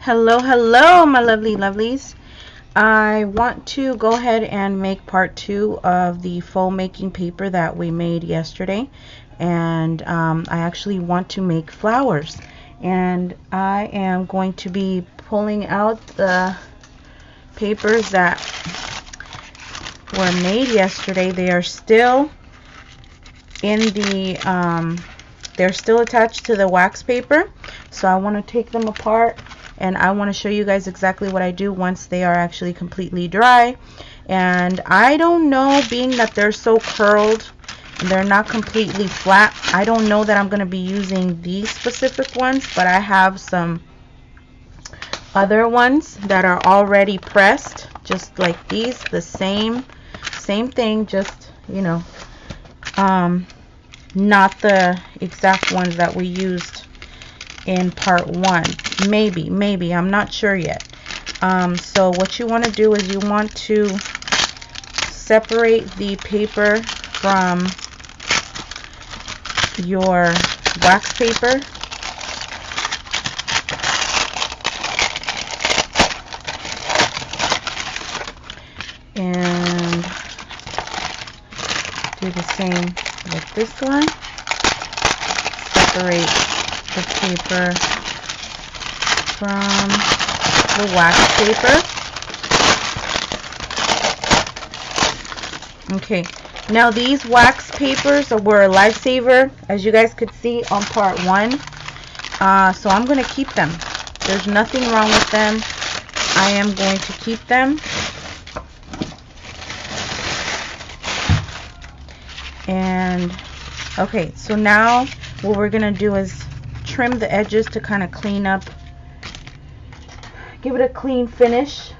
Hello, hello, my lovely lovelies. I want to go ahead and make part 2 of the faux making paper that we made yesterday. And I actually want to make flowers. And I am going to be pulling out the papers that were made yesterday. They are still in the, they're still attached to the wax paper. So I want to take them apart. And I want to show you guys exactly what I do once they are actually completely dry. And I don't know, being that they're so curled and they're not completely flat, I don't know that I'm going to be using these specific ones, but I have some other ones that are already pressed, just like these, the same thing, just, you know, not the exact ones that we used in part 1. Maybe I'm not sure yet. So what you want to do is you want to separate the paper from your wax paper. And do the same with this one. Separate the paper from the wax paper. Okay, now these wax papers were a lifesaver, as you guys could see on part 1. So I'm going to keep them. There's nothing wrong with them. I am going to keep them. And okay, so now what we're going to do is trim the edges to kind of clean up, give it a clean finish.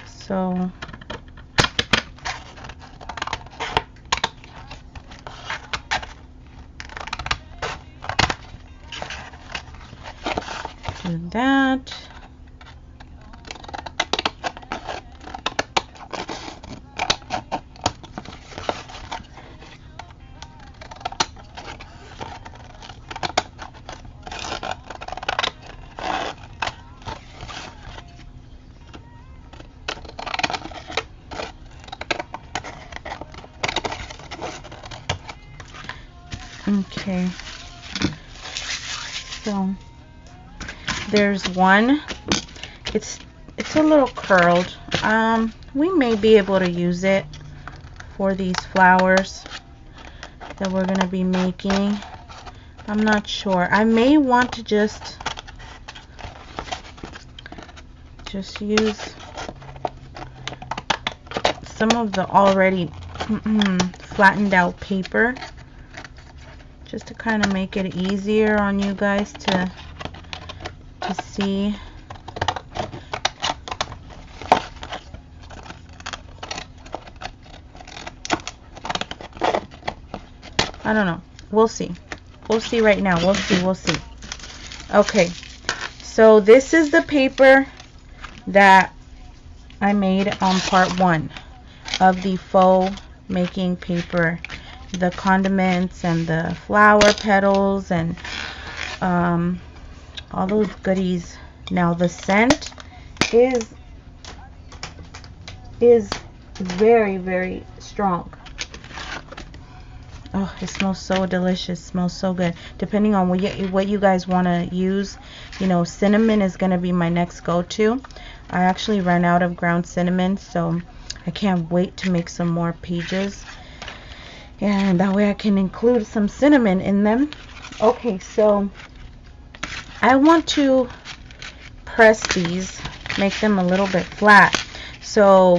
So do that. Okay, so there's one. It's a little curled. We may be able to use it for these flowers that we're going to be making. I'm not sure. I may want to just use some of the already flattened out paper, just to kind of make it easier on you guys to see. I don't know. We'll see. We'll see right now. We'll see. Okay. So this is the paper that I made on part 1 of the faux making paper. The condiments and the flower petals and all those goodies. Now the scent is very, very strong. Oh, it smells so delicious. It smells so good. Depending on what you guys want to use, you know, cinnamon is going to be my next go-to. I actually ran out of ground cinnamon, so I can't wait to make some more pages. And that way I can include some cinnamon in them. Okay, so I want to press these, make them a little bit flat. So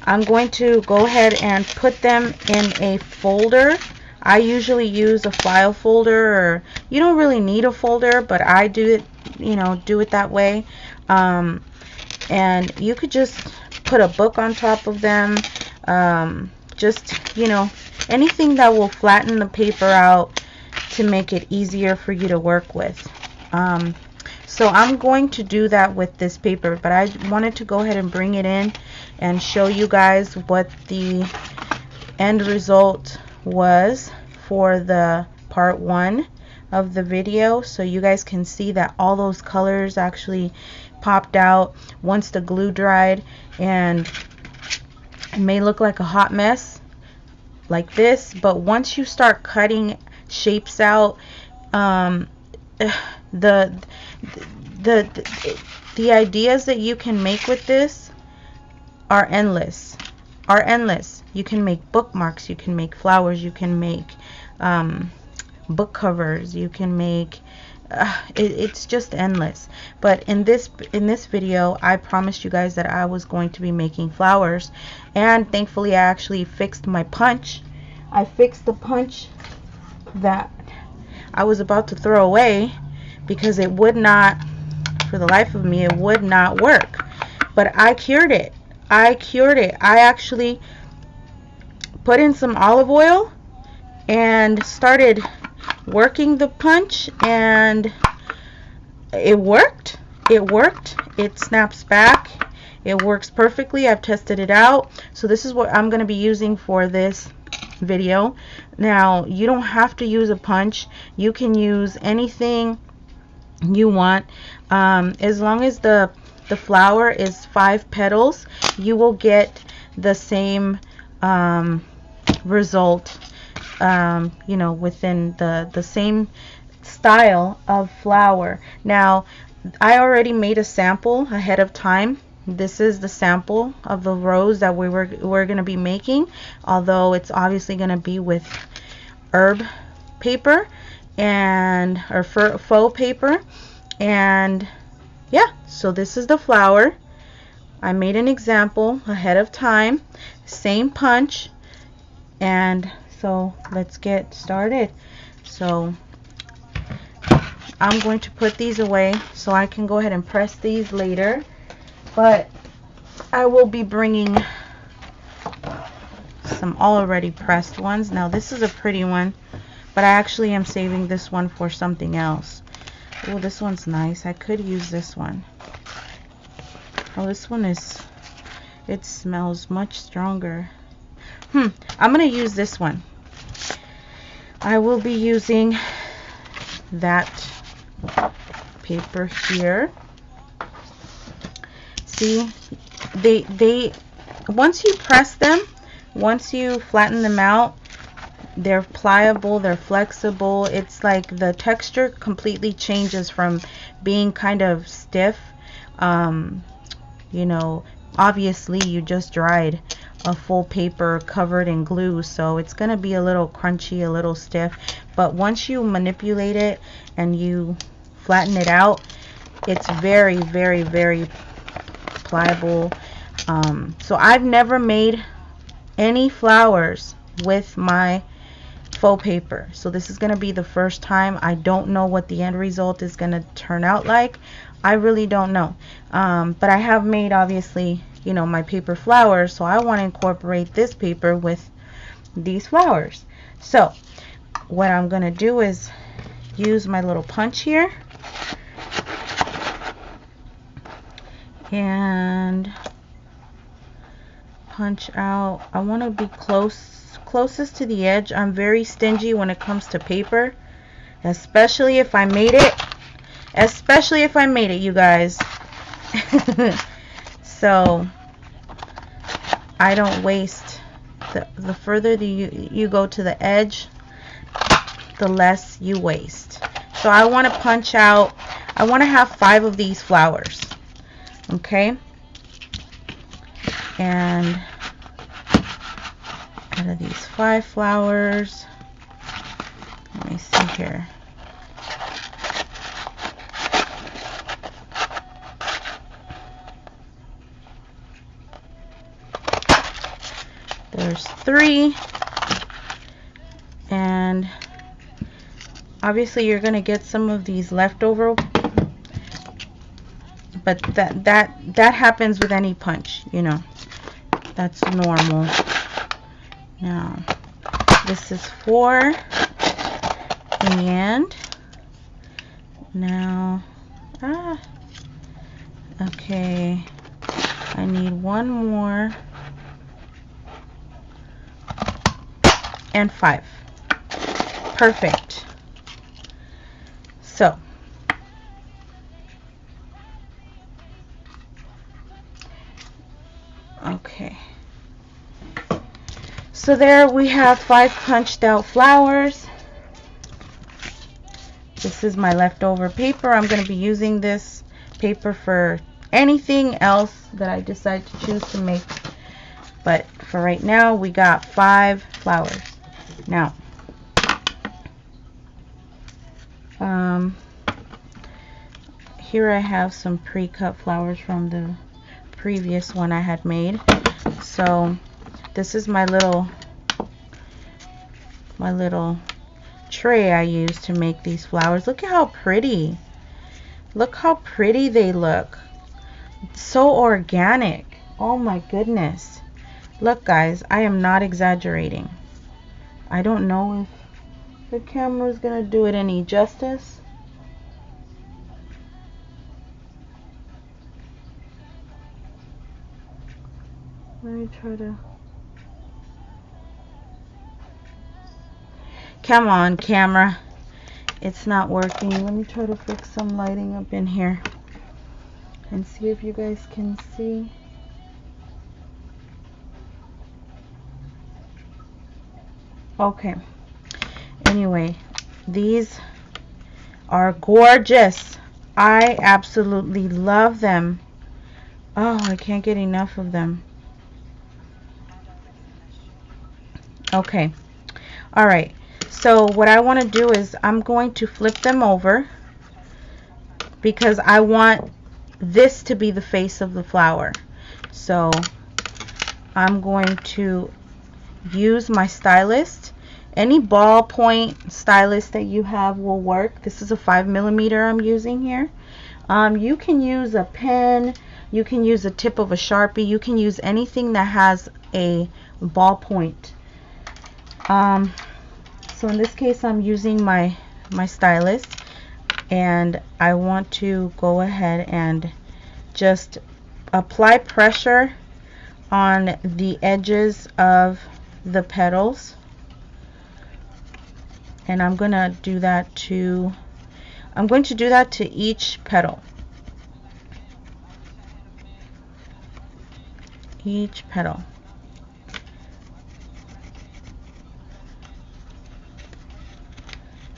I'm going to go ahead and put them in a folder. I usually use a file folder, or you don't really need a folder, but I do it, you know, do it that way. And you could just put a book on top of them. Just, you know, anything that will flatten the paper out to make it easier for you to work with. So I'm going to do that with this paper, but I wanted to go ahead and bring it in and show you guys what the end result was for the part 1 of the video so you guys can see that all those colors actually popped out once the glue dried. And it may look like a hot mess like this, but once you start cutting shapes out, the ideas that you can make with this are endless. You can make bookmarks, you can make flowers, you can make book covers, you can make it's just endless. But in this video, I promised you guys that I was going to be making flowers, and thankfully I actually fixed my punch. I fixed the punch that I was about to throw away because it would not, for the life of me, it would not work. But I cured it. I actually put in some olive oil and started working the punch, and it worked. It snaps back. It works perfectly. I've tested it out. So this is what I'm going to be using for this video. Now, you don't have to use a punch. You can use anything you want. As long as the flower is 5 petals, you will get the same result, you know, within the same style of flower. Now, I already made a sample ahead of time. This is the sample of the rose that we're going to be making, although it's obviously going to be with herb paper and or faux paper. And yeah, so this is the flower. I made an example ahead of time, same punch, and so let's get started. So I'm going to put these away so I can go ahead and press these later, but I will be bringing some already pressed ones. Now this is a pretty one, but I actually am saving this one for something else. Oh, this one's nice. I could use this one. Oh, this one it smells much stronger. I'm gonna use this one. I will be using that paper here. See, they once you press them, once you flatten them out, they're pliable, they're flexible. It's like the texture completely changes from being kind of stiff. You know, obviously you just dried a full paper covered in glue, so it's going to be a little crunchy, a little stiff. But once you manipulate it and you flatten it out, it's very, very, very pliable. So I've never made any flowers with my faux paper, so this is going to be the first time. I don't know what the end result is going to turn out like. I really don't know. But I have made, obviously, you know, my paper flowers, so I want to incorporate this paper with these flowers. So what I'm going to do is use my little punch here and punch out. I want to be closest to the edge. I'm very stingy when it comes to paper, especially if I made it. You guys. So I don't waste. The further you go to the edge, the less you waste. So I want to punch out. I want to have 5 of these flowers. Okay. And out of these 5 flowers, let me see here. There's 3, and obviously you're gonna get some of these leftover, but that happens with any punch, you know, that's normal. Now this is 4, and now okay, I need 1 more. And 5. Perfect. So okay, so there we have 5 punched out flowers. This is my leftover paper. I'm going to be using this paper for anything else that I decide to choose to make. But for right now, we got 5 flowers. Now, here I have some pre-cut flowers from the previous one I had made. So this is my little tray I use to make these flowers. Look at how pretty. Look how pretty they look. So organic. Oh my goodness. Look guys, I am not exaggerating. I don't know if the camera is gonna do it any justice. Let me try to... Come on, camera. It's not working. Let me try to fix some lighting up in here and see if you guys can see. Okay. Anyway, these are gorgeous. I absolutely love them. Oh, I can't get enough of them. Okay. All right. So what I want to do is I'm going to flip them over because I want this to be the face of the flower. So I'm going to use my stylus. Any ballpoint stylus that you have will work. This is a 5mm I'm using here. You can use a pen, you can use a tip of a Sharpie, you can use anything that has a ballpoint. So in this case I'm using my stylus, and I want to go ahead and just apply pressure on the edges of the petals, and I'm going to do that to each petal. Each petal.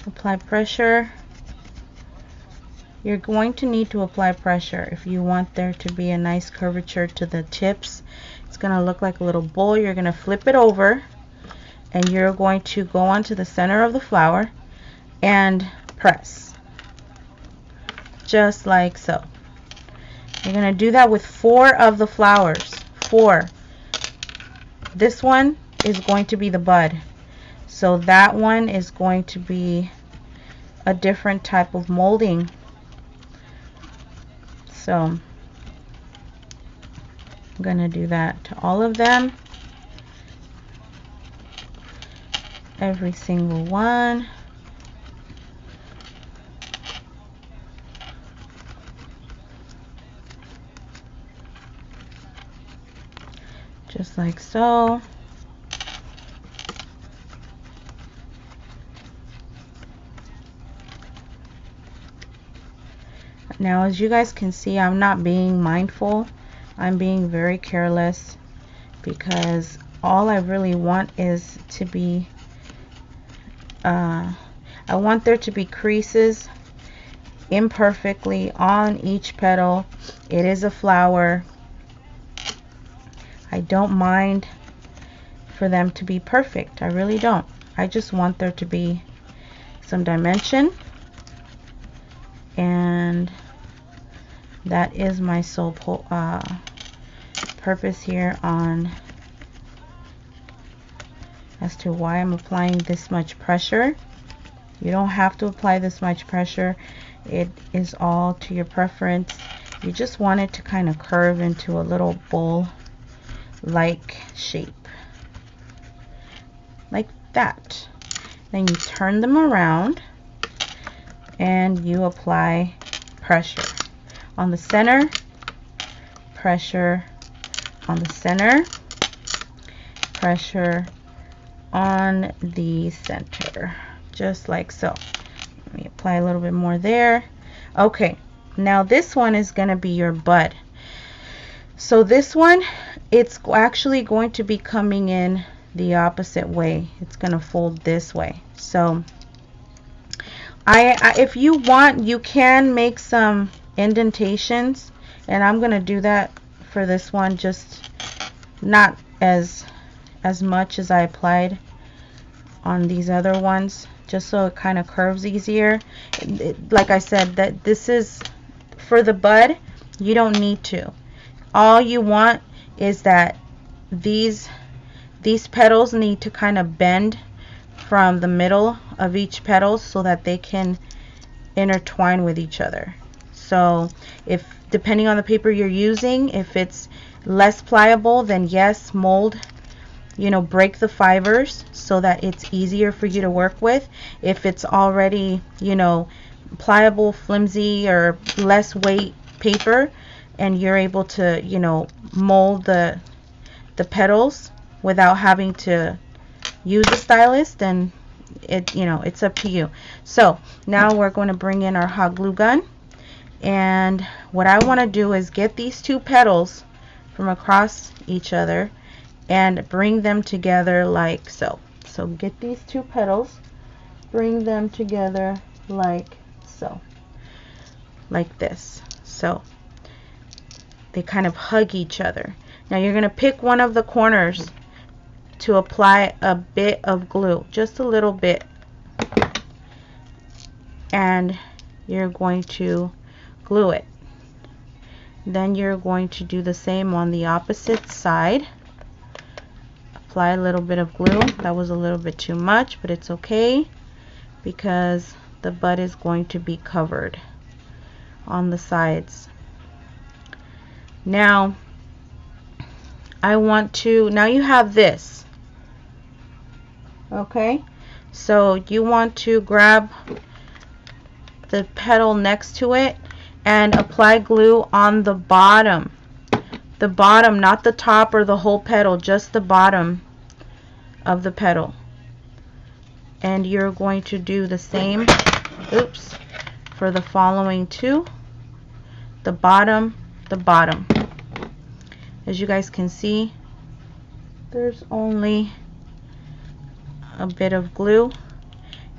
Apply pressure. You're going to need to apply pressure if you want there to be a nice curvature to the tips. It's going to look like a little bowl. You're going to flip it over, and you're going to go onto the center of the flower and press. Just like so. You're going to do that with 4 of the flowers. 4. This one is going to be the bud. So that one is going to be a different type of molding. So I'm going to do that to all of them. Every single one. Just like so. Now, as you guys can see, I'm not being mindful. I'm being very careless because all I really want is to be, I want there to be creases imperfectly on each petal. It is a flower. I don't mind for them to be perfect. I really don't. I just want there to be some dimension, and that is my sole purpose here on as to why I'm applying this much pressure. You don't have to apply this much pressure. It is all to your preference. You just want it to kind of curve into a little bowl like shape, like that. Then you turn them around and you apply pressure on the center, pressure on the center, pressure on the center, just like so. Let me apply apply a little bit more there. Okay, now this one is going to be your bud. So this one, it's actually going to be coming in the opposite way. It's going to fold this way. So if you want, you can make some indentations, and I'm going to do that for this one, just not as much as I applied on these other ones, just so it kind of curves easier. Like I said, that this is for the bud, you don't need to. All you want is that these petals need to kind of bend from the middle of each petal so that they can intertwine with each other. So if, depending on the paper you're using, if it's less pliable, then yes, mold, you know, break the fibers so that it's easier for you to work with. If it's already, you know, pliable, flimsy, or less weight paper, and you're able to, you know, mold the petals without having to use a stylus, then it, you know, it's up to you. So now we're going to bring in our hot glue gun, and what I want to do is get these two petals from across each other and bring them together like so. So get these two petals, bring them together like so, like this. So they kind of hug each other. Now you're going to pick one of the corners to apply a bit of glue, just a little bit, and you're going to glue it. Then you're going to do the same on the opposite side. Apply a little bit of glue. That was a little bit too much, but it's okay because the bud is going to be covered on the sides. Now I want to, now you have this, okay, so you want to grab the petal next to it and apply glue on the bottom, not the top or the whole petal, just the bottom of the petal. And you're going to do the same, oops, for the following two, the bottom. As you guys can see, there's only a bit of glue.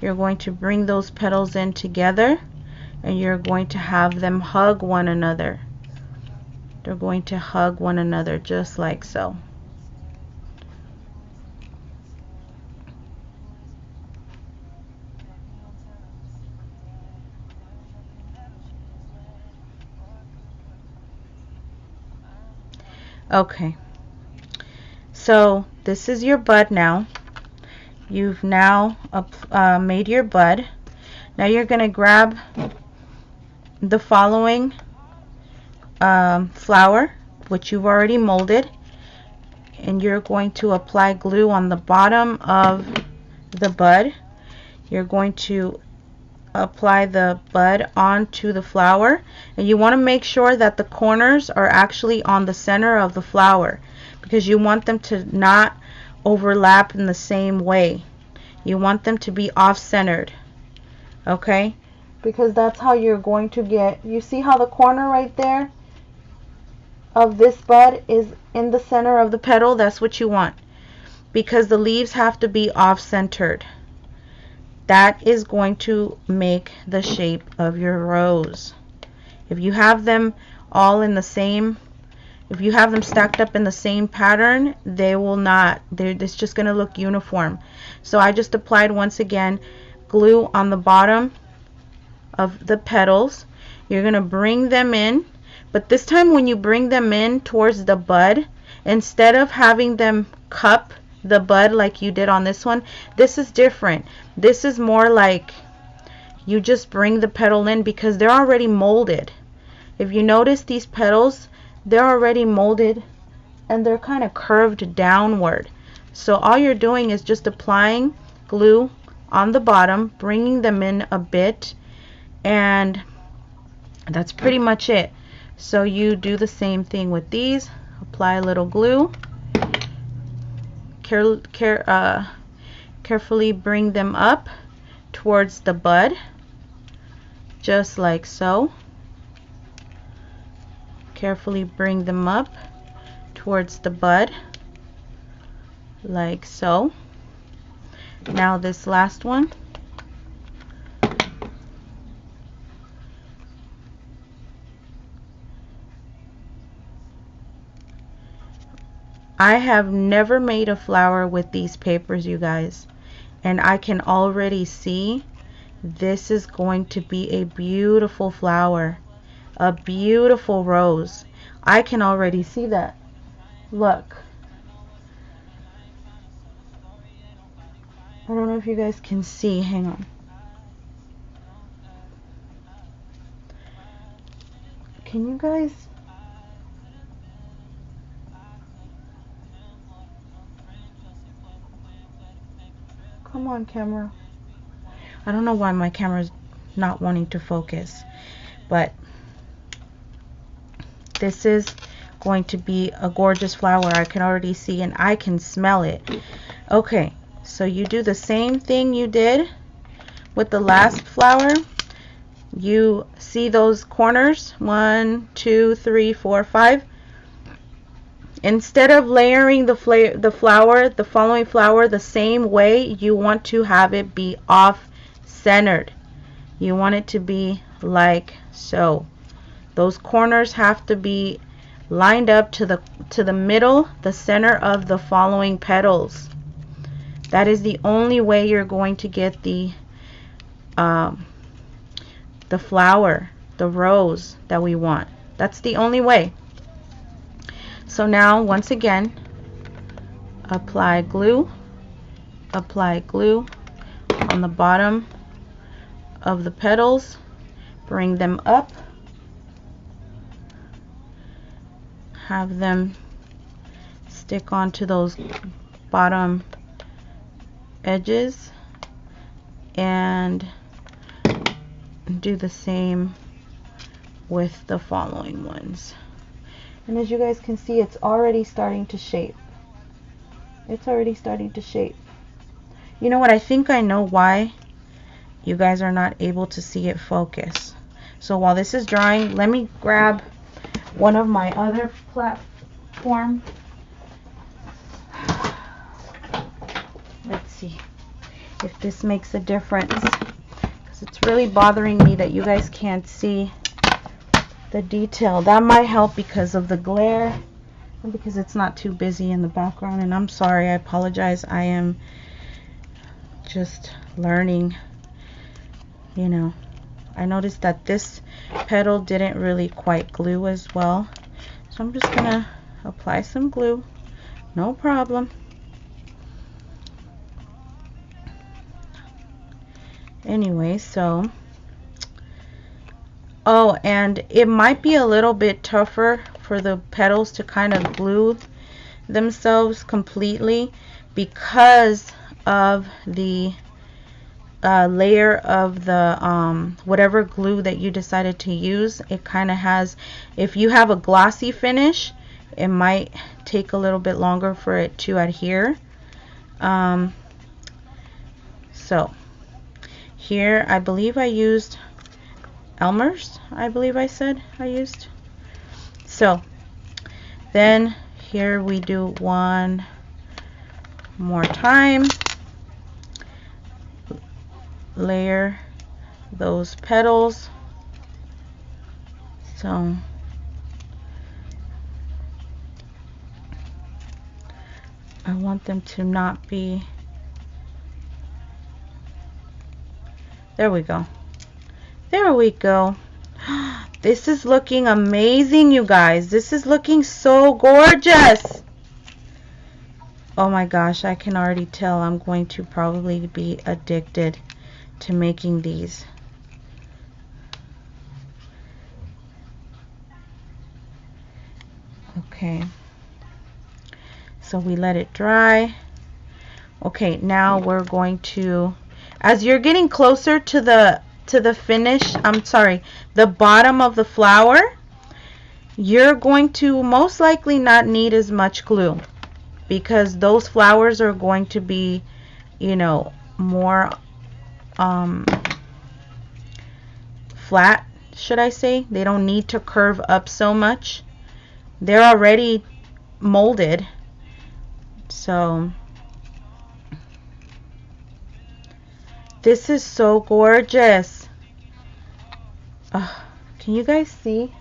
You're going to bring those petals in together, and you're going to have them hug one another. They're going to hug one another just like so. Okay, so this is your bud now. You've now made your bud. Now you're going to grab the following flower, which you've already molded, and you're going to apply glue on the bottom of the bud. You're going to apply the bud onto the flower, and you want to make sure that the corners are actually on the center of the flower, because you want them to not overlap in the same way. You want them to be off-centered, okay, because that's how you're going to get, you see how the corner right there of this bud is in the center of the petal? That's what you want, because the leaves have to be off-centered. That is going to make the shape of your rose. If you have them all in the same, if you have them stacked up in the same pattern, they will not, it's just going to look uniform. So I just applied, once again, glue on the bottom of the petals. You're going to bring them in, but this time when you bring them in towards the bud, instead of having them cup the bud like you did on this one, this is different. This is more like you just bring the petal in, because they're already molded. If you notice, these petals, they're already molded and they're kind of curved downward. So all you're doing is just applying glue on the bottom, bringing them in a bit, and that's pretty much it. So you do the same thing with these. Apply a little glue. Carefully bring them up towards the bud. just like so. Carefully bring them up towards the bud, like so. Now this last one. I have never made a flower with these papers, you guys, and I can already see this is going to be a beautiful flower, a beautiful rose. I can already see that. Look. I don't know if you guys can see. Hang on. Can you guys? Come on, camera. I don't know why my camera's not wanting to focus, but this is going to be a gorgeous flower. I can already see and I can smell it. Okay, so you do the same thing you did with the last flower. You see those corners, 1, 2, 3, 4, 5. Instead of layering the following flower the same way, you want to have it be off centered. You want it to be like so. Those corners have to be lined up to the middle, the center of the following petals. That is the only way you're going to get the flower, the rose that we want. That's the only way. So now, once again, apply glue on the bottom of the petals, bring them up, have them stick onto those bottom edges, and do the same with the following ones. And as you guys can see, it's already starting to shape. It's already starting to shape. You know what? I think I know why you guys are not able to see it focus. So while this is drying, let me grab one of my other platform. Let's see if this makes a difference, because it's really bothering me that you guys can't see the detail. That might help because of the glare and because it's not too busy in the background. And I'm sorry, I apologize. I am just learning. You know, I noticed that this petal didn't really quite glue as well, so I'm just gonna apply some glue. No problem. Anyway, so oh, and it might be a little bit tougher for the petals to kind of glue themselves completely because of the layer of the whatever glue that you decided to use. It kind of has, if you have a glossy finish, it might take a little bit longer for it to adhere. So here I believe I used Elmer's, I believe I said I used. So then here we do one more time, layer those petals. So I want them to not be, there we go. There we go. This is looking amazing, you guys. This is looking so gorgeous. Oh my gosh, I can already tell I'm going to probably be addicted to making these. Okay. So we let it dry. Okay, now we're going to, as you're getting closer to the finish, I'm sorry, the bottom of the flower, you're going to most likely not need as much glue because those flowers are going to be, you know, more flat, should I say. They don't need to curve up so much. They're already molded. So this is so gorgeous. Can you guys see?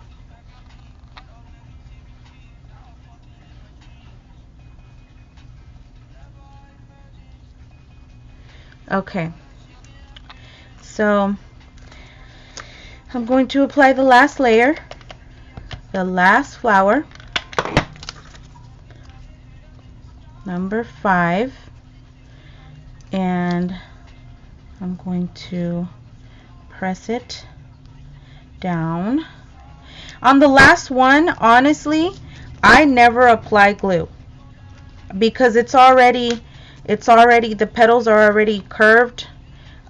Okay, so I'm going to apply the last layer, the last flower, number 5, and I'm going to press it down. On the last one, honestly, I never apply glue because it's already the petals are already curved.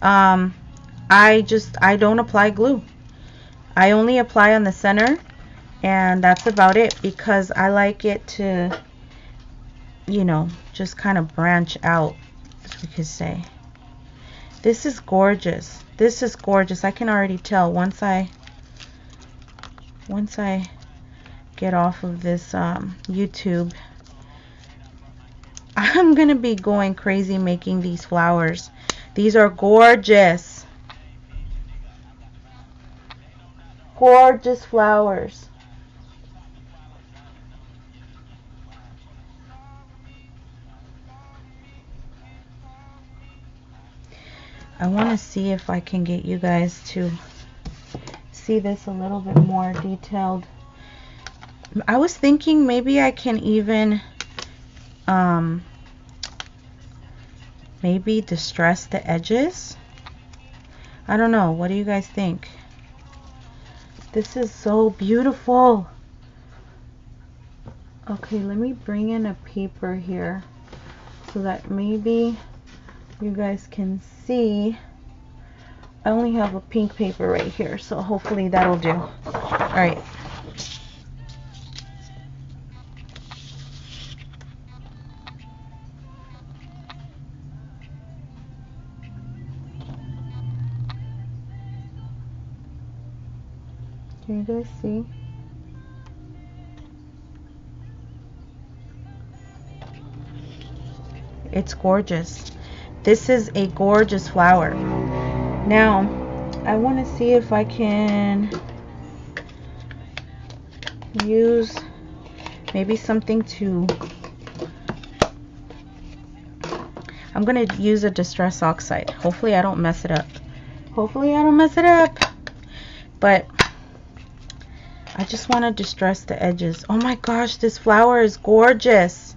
I don't apply glue. I only apply on the center, and that's about it, because I like it to, you know, just kind of branch out, as we could say. This is gorgeous. This is gorgeous. I can already tell once I get off of this YouTube, I'm gonna be going crazy making these flowers. These are gorgeous. Gorgeous flowers. I want to see if I can get you guys to see this a little bit more detailed. I was thinking maybe I can even maybe distress the edges. I don't know. What do you guys think? This is so beautiful. Okay, let me bring in a paper here so that maybe you guys can see. I only have a pink paper right here, so hopefully that'll do. All right. Can you guys see? It's gorgeous. This is a gorgeous flower. Now, I want to see if I can use maybe something to... I'm going to use a Distress Oxide. Hopefully I don't mess it up. Hopefully I don't mess it up. But I just want to distress the edges. Oh my gosh, this flower is gorgeous.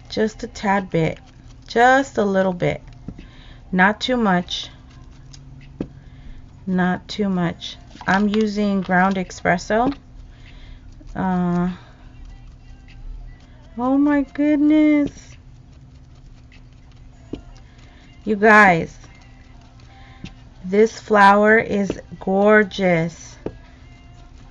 Just a tad bit. Just a little bit. Not too much. Not too much. I'm using ground espresso. Oh my goodness. You guys, this flower is gorgeous.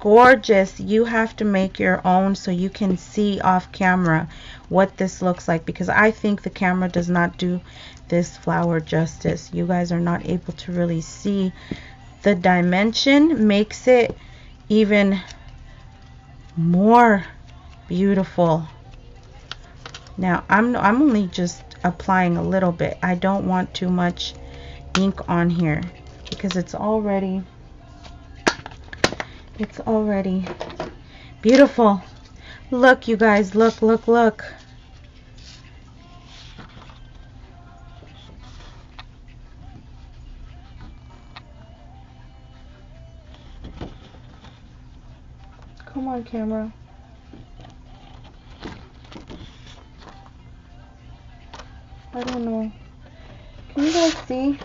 Gorgeous. You have to make your own so you can see off camera what this looks like, because I think the camera does not do this flower justice. You guys are not able to really see. The dimension makes it even more beautiful. Now I'm only just applying a little bit. I don't want too much ink on here because it's already beautiful. Look, you guys, look, look, look. Come on, camera. I don't know. Can you guys see?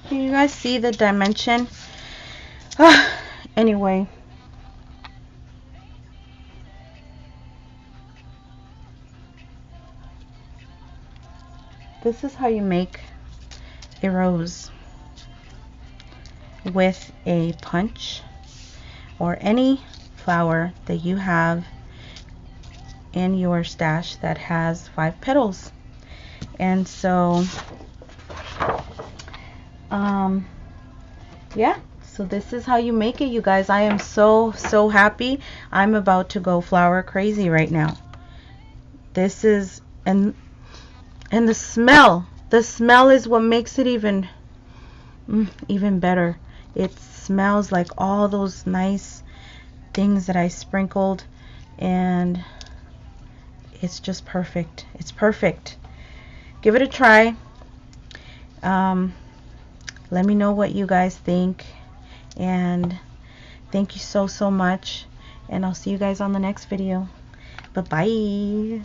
Can you guys see the dimension? Anyway. This is how you make a rose with a punch or any flower that you have in your stash that has 5 petals. And so yeah, So this is how you make it, you guys. I am so happy. I'm about to go flower crazy right now. This is, and the smell is what makes it even better. It smells like all those nice things that I sprinkled, and it's just perfect. It's perfect. Give it a try. Let me know what you guys think, and thank you so much, and I'll see you guys on the next video. Bye bye.